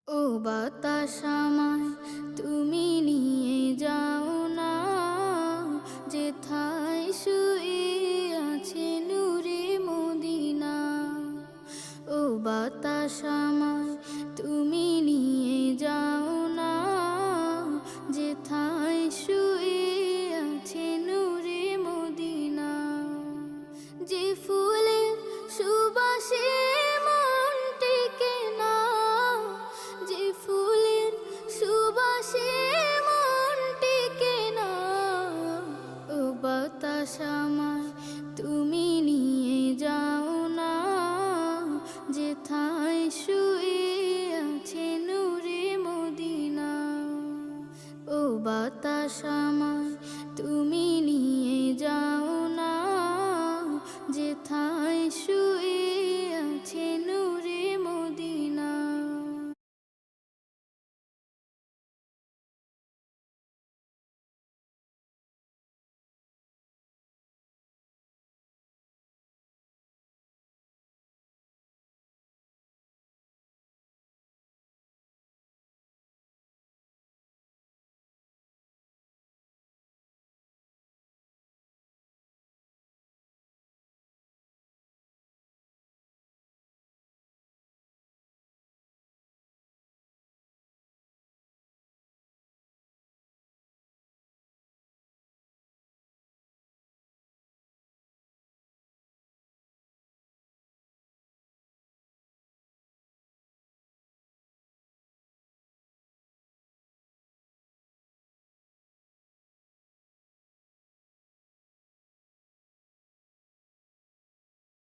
ও বাতাস আমায় তুমি নিয়ে যাও না, যেথায় শুয়ে আছে নূরে মদিনা। ও বাতাস আমায় তুমি নিয়ে যাও না, যেথায় শুয়ে আছে নূরে মদিনা। যে ফুলের সুবাসে মন টেকে না, যে ফুলের সুবাসে মন টেকে না। ও বাতাস আমায় তুমি নিয়ে যাও না, যেথায় শুয়ে আছে নূরে মদিনা। ও বাতাস